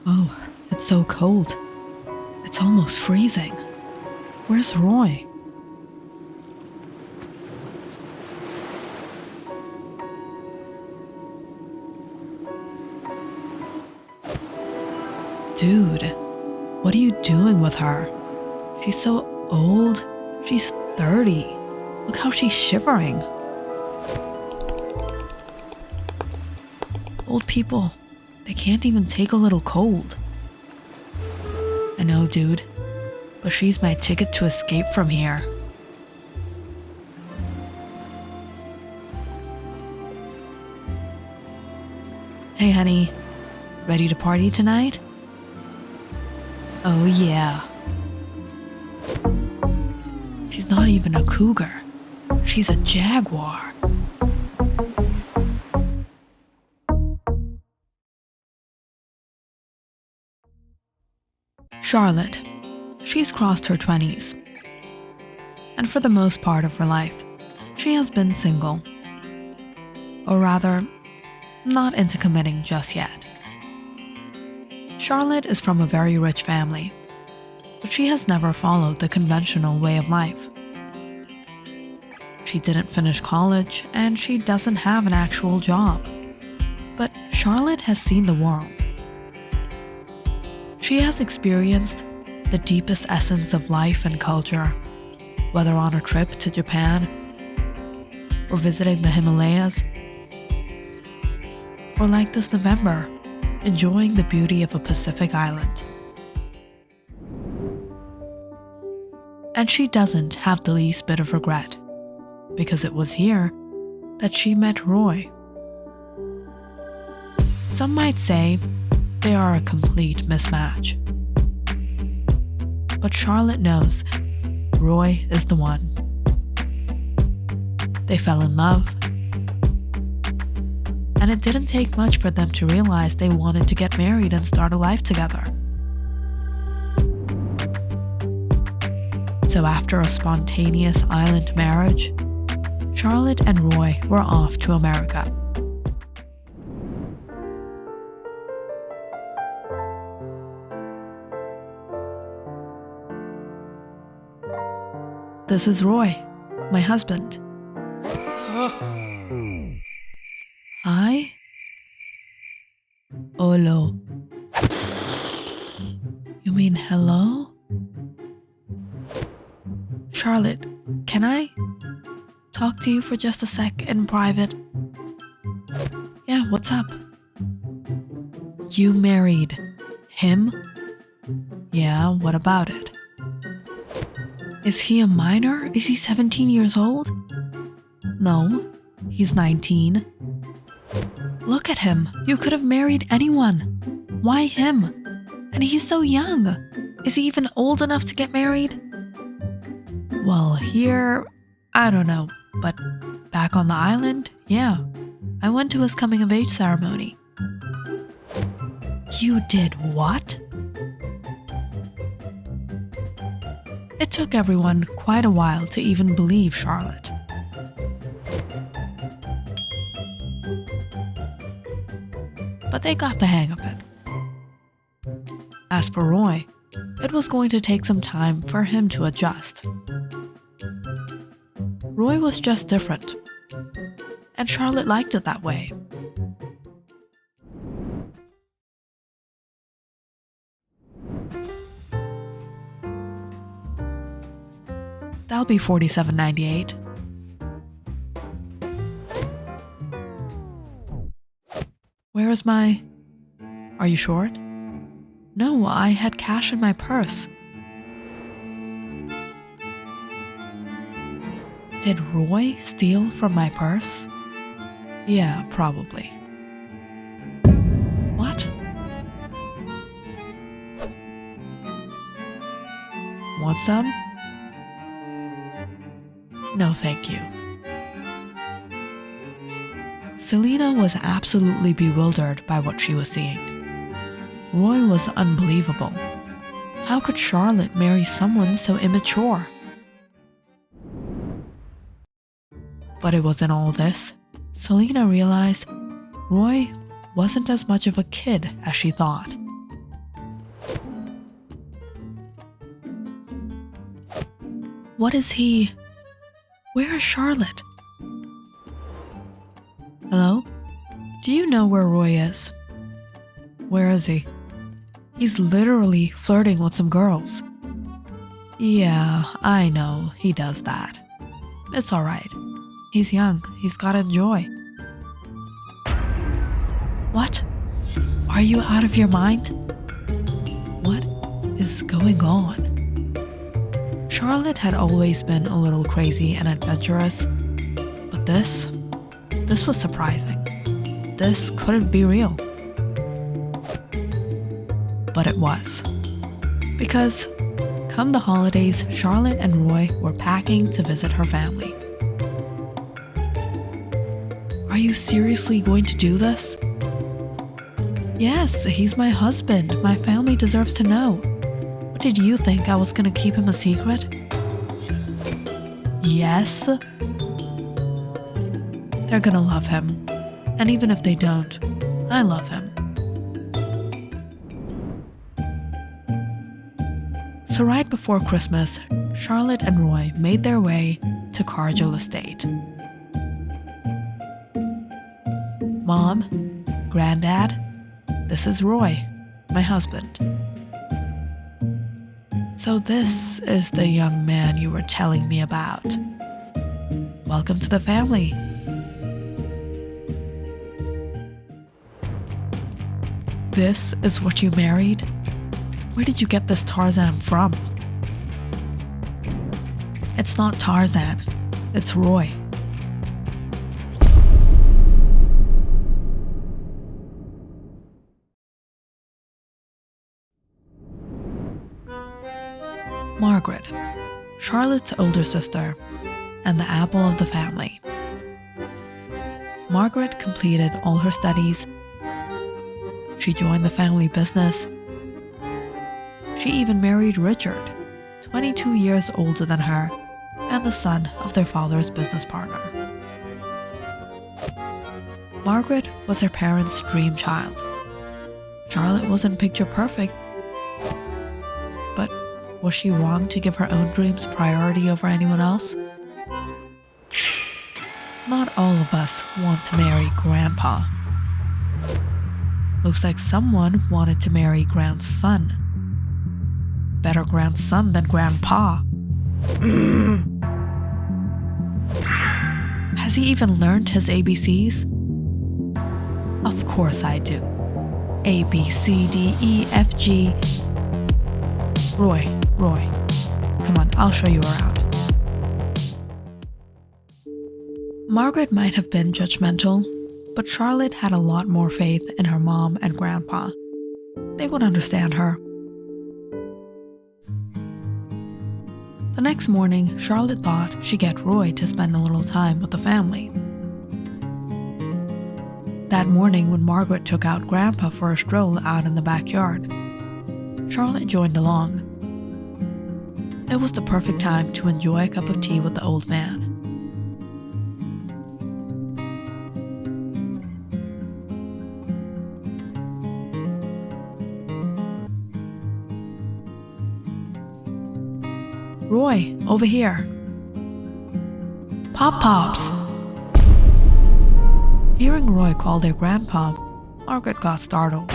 Oh, it's so cold. It's almost freezing. Where's Roy? Dude, what are you doing with her? She's so old. She's 30. Look how she's shivering. Old people, they can't even take a little cold. I know, dude, but she's my ticket to escape from here. Hey, honey, ready to party tonight? Oh, yeah. She's not even a cougar. She's a jaguar. Charlotte. She's crossed her 20s. And for the most part of her life, she has been single. Or rather, not into committing just yet. Charlotte is from a very rich family, but she has never followed the conventional way of life. She didn't finish college, and she doesn't have an actual job. But Charlotte has seen the world. She has experienced the deepest essence of life and culture, whether on a trip to Japan, or visiting the Himalayas, or like this November, enjoying the beauty of a Pacific island. And she doesn't have the least bit of regret, because it was here that she met Roy. Some might say they are a complete mismatch. But Charlotte knows Roy is the one. They fell in love, and it didn't take much for them to realize they wanted to get married and start a life together. So after a spontaneous island marriage, Charlotte and Roy were off to America. This is Roy, my husband. Hi? Olo. You mean hello? Charlotte, can I talk to you for just a sec in private? Yeah, what's up? You married him? Yeah, what about it? Is he a minor? Is he 17 years old? No, he's 19. Look at him. You could have married anyone. Why him? And he's so young. Is he even old enough to get married? Well, here, I don't know, but back on the island, yeah. I went to his coming of age ceremony. You did what? It took everyone quite a while to even believe Charlotte. But they got the hang of it. As for Roy, it was going to take some time for him to adjust. Roy was just different, and Charlotte liked it that way. That'll be $47.98. Where is my... Are you short? No, I had cash in my purse. Did Roy steal from my purse? Yeah, probably. What? Want some? No, thank you. Selena was absolutely bewildered by what she was seeing. Roy was unbelievable. How could Charlotte marry someone so immature? But it was in all this, Selena realized Roy wasn't as much of a kid as she thought. What is he? Where is Charlotte? Hello? Do you know where Roy is? Where is he? He's literally flirting with some girls. Yeah, I know, he does that. It's alright. He's young, he's gotta enjoy. What? Are you out of your mind? What is going on? Charlotte had always been a little crazy and adventurous, but this was surprising. This couldn't be real. But it was. Because come the holidays, Charlotte and Roy were packing to visit her family. Are you seriously going to do this? Yes, he's my husband. My family deserves to know. What did you think? I was gonna keep him a secret? Yes. They're gonna love him. And even if they don't, I love him. So right before Christmas, Charlotte and Roy made their way to Cargill Estate. Mom, Granddad, this is Roy, my husband. So this is the young man you were telling me about. Welcome to the family. This is what you married? Where did you get this Tarzan from? It's not Tarzan, it's Roy. Margaret, Charlotte's older sister, and the apple of the family. Margaret completed all her studies. She joined the family business. She even married Richard, 22 years older than her, and the son of their father's business partner. Margaret was her parents' dream child. Charlotte wasn't picture perfect, but was she wrong to give her own dreams priority over anyone else? Not all of us want to marry Grandpa. Looks like someone wanted to marry grandson. Better grandson than grandpa. Has he even learned his ABCs? Of course I do. A, B, C, D, E, F, G. Roy, come on, I'll show you around. Margaret might have been judgmental, but Charlotte had a lot more faith in her mom and grandpa. They would understand her. The next morning, Charlotte thought she'd get Roy to spend a little time with the family. That morning, when Margaret took out Grandpa for a stroll out in the backyard, Charlotte joined along. It was the perfect time to enjoy a cup of tea with the old man. Roy, over here. Pop-Pops! Hearing Roy call their grandpa, Margaret got startled.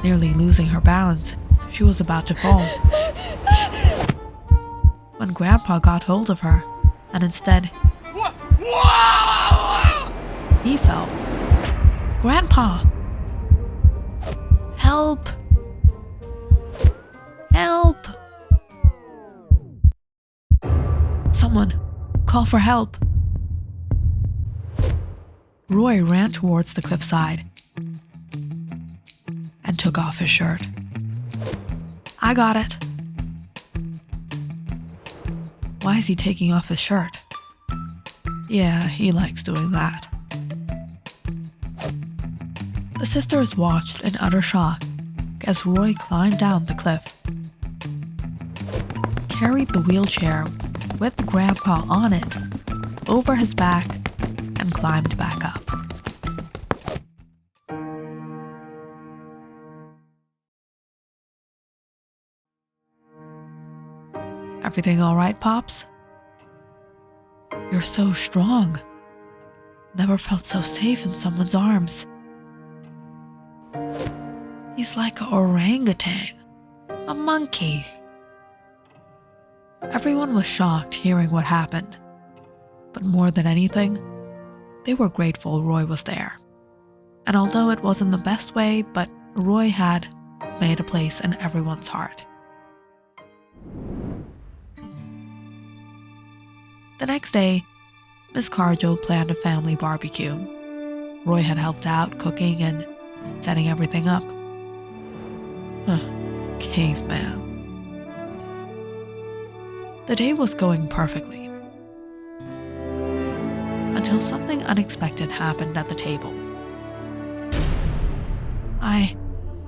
Nearly losing her balance, she was about to fall. When Grandpa got hold of her, and instead, he fell. Grandpa! Help! Help! Someone, call for help. Roy ran towards the cliffside and took off his shirt. I got it. Why is he taking off his shirt? Yeah, he likes doing that. The sisters watched in utter shock as Roy climbed down the cliff, carried the wheelchair with Grandpa on it over his back, and climbed back up. Everything all right, Pops? You're so strong. Never felt so safe in someone's arms. He's like an orangutan, a monkey. Everyone was shocked hearing what happened. But more than anything, they were grateful Roy was there. And although it wasn't the best way, but Roy had made a place in everyone's heart. The next day, Miss Cargill planned a family barbecue. Roy had helped out cooking and setting everything up. Caveman. The day was going perfectly. Until something unexpected happened at the table.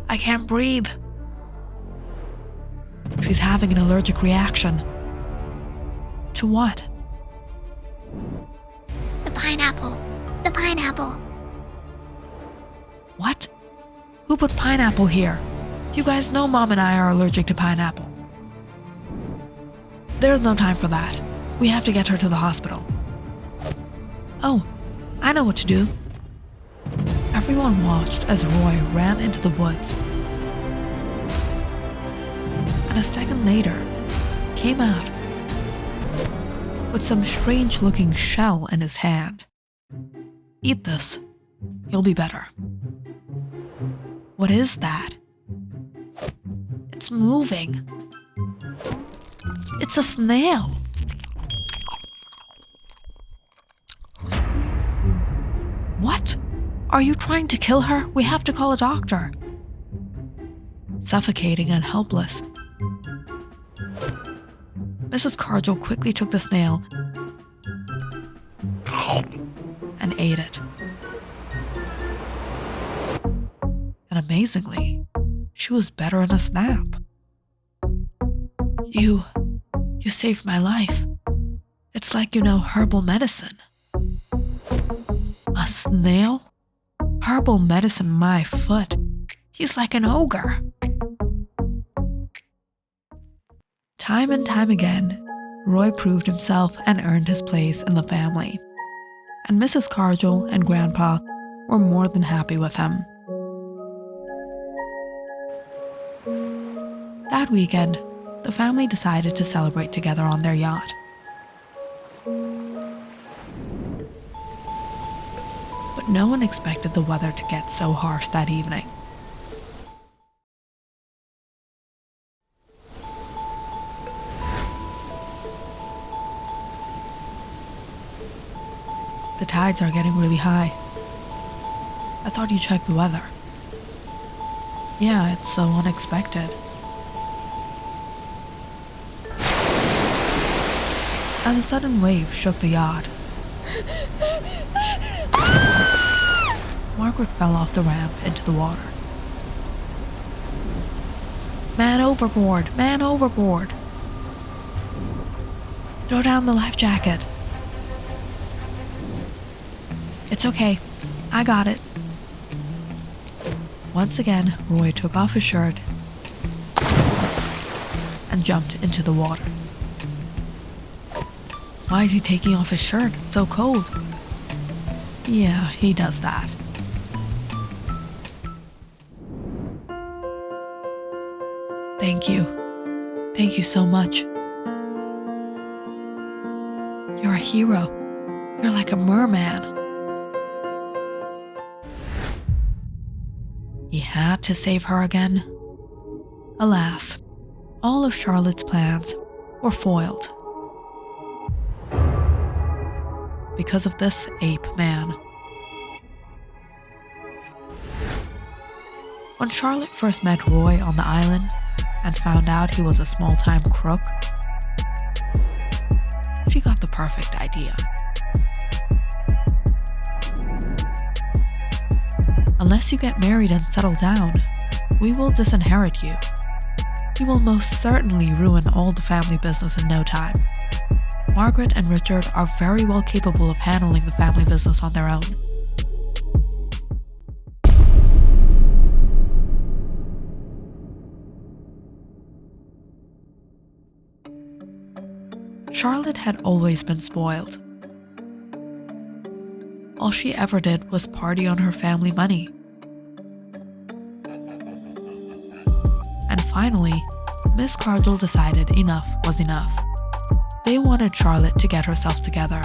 I can't breathe. She's having an allergic reaction. To what? The pineapple. The pineapple. What? Who put pineapple here? You guys know Mom and I are allergic to pineapple. There's no time for that. We have to get her to the hospital. Oh, I know what to do. Everyone watched as Roy ran into the woods. And a second later, came out with some strange-looking shell in his hand. Eat this. You'll be better. What is that? It's moving. It's a snail. What? Are you trying to kill her? We have to call a doctor. Suffocating and helpless, Mrs. Cargill quickly took the snail and ate it. And amazingly, she was better in a snap. You saved my life. It's like you know herbal medicine. A snail? Herbal medicine, my foot. He's like an ogre. Time and time again, Roy proved himself and earned his place in the family. And Mrs. Cargill and Grandpa were more than happy with him. That weekend, the family decided to celebrate together on their yacht. But no one expected the weather to get so harsh that evening. The tides are getting really high. I thought you checked the weather. Yeah, it's so unexpected. As a sudden wave shook the yacht, Margaret fell off the ramp into the water. Man overboard! Man overboard! Throw down the life jacket. It's okay. I got it. Once again, Roy took off his shirt and jumped into the water. Why is he taking off his shirt? It's so cold. Yeah, he does that. Thank you. Thank you so much. You're a hero. You're like a merman. He had to save her again. Alas, all of Charlotte's plans were foiled. Because of this ape man. When Charlotte first met Roy on the island and found out he was a small-time crook, she got the perfect idea. Unless you get married and settle down, we will disinherit you. You will most certainly ruin all the family business in no time. Margaret and Richard are very well capable of handling the family business on their own. Charlotte had always been spoiled. All she ever did was party on her family money. And finally, Miss Cardle decided enough was enough. They wanted Charlotte to get herself together.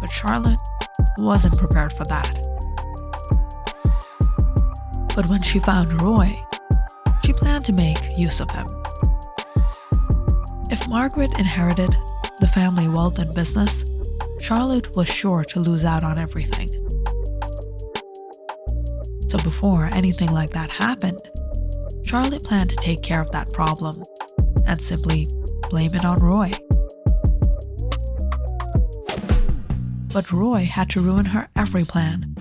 But Charlotte wasn't prepared for that. But when she found Roy, she planned to make use of him. If Margaret inherited the family wealth and business, Charlotte was sure to lose out on everything. So before anything like that happened, Charlotte planned to take care of that problem and simply blame it on Roy. But Roy had to ruin her every plan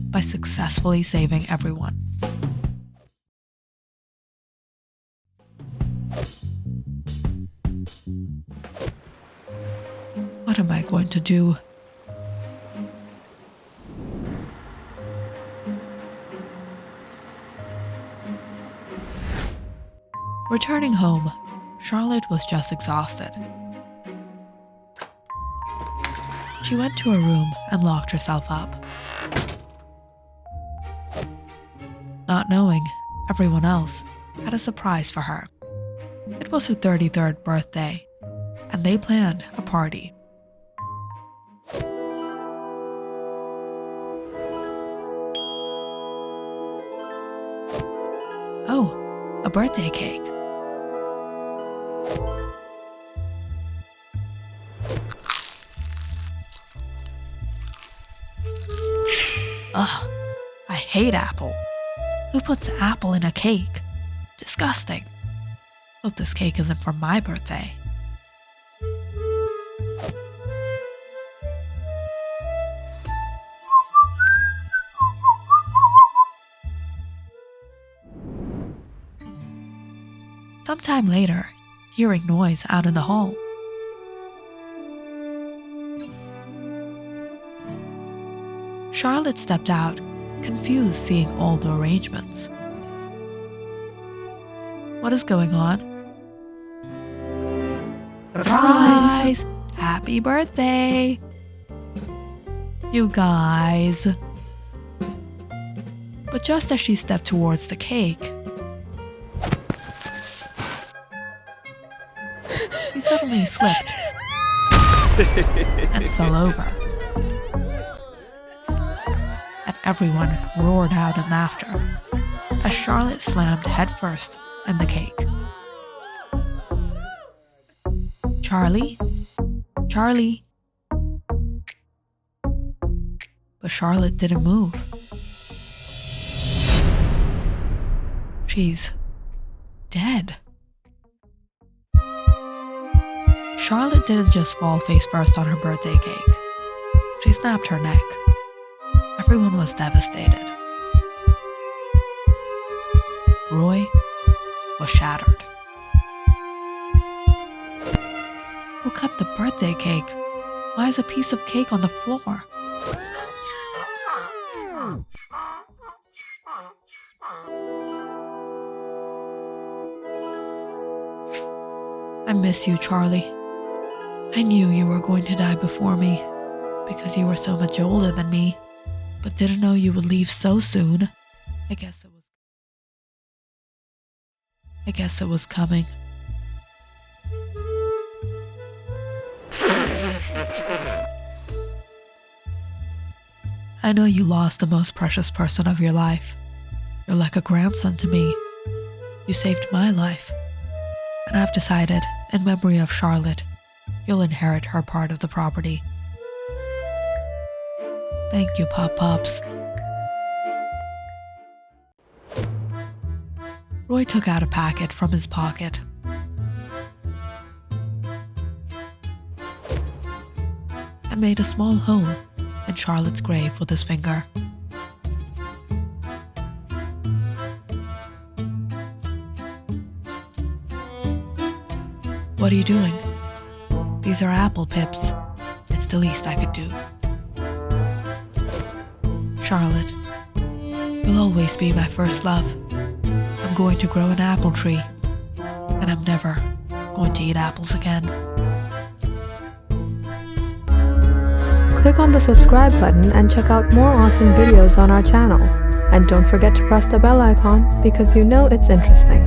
by successfully saving everyone. What am I going to do? Returning home, Charlotte was just exhausted. She went to her room and locked herself up. Not knowing, everyone else had a surprise for her. It was her 33rd birthday, and they planned a party. Oh, a birthday cake. Ugh, I hate apple. Who puts apple in a cake? Disgusting. Hope this cake isn't for my birthday. Sometime later, hearing noise out in the hall, Charlotte stepped out, confused seeing all the arrangements. What is going on? Surprise! Happy birthday! You guys. But just as she stepped towards the cake, she suddenly slipped and fell over. And everyone roared out in laughter as Charlotte slammed headfirst in the cake. Charlie? Charlie? But Charlotte didn't move. She's dead. Charlotte didn't just fall face first on her birthday cake. She snapped her neck. Everyone was devastated. Roy was shattered. Who cut the birthday cake? Why is a piece of cake on the floor? I miss you, Charlie. I knew you were going to die before me because you were so much older than me, but didn't know you would leave so soon. I guess it was coming. I know you lost the most precious person of your life. You're like a grandson to me. You saved my life. And I've decided, in memory of Charlotte, you'll inherit her part of the property. Thank you, Pop-Pops. Roy took out a packet from his pocket. And made a small hole in Charlotte's grave with his finger. What are you doing? These are apple pips. It's the least I could do. Charlotte, you'll always be my first love. I'm going to grow an apple tree, and and I'm never going to eat apples again. Click on the subscribe button and check out more awesome videos on our channel. And don't forget to press the bell icon because you know it's interesting.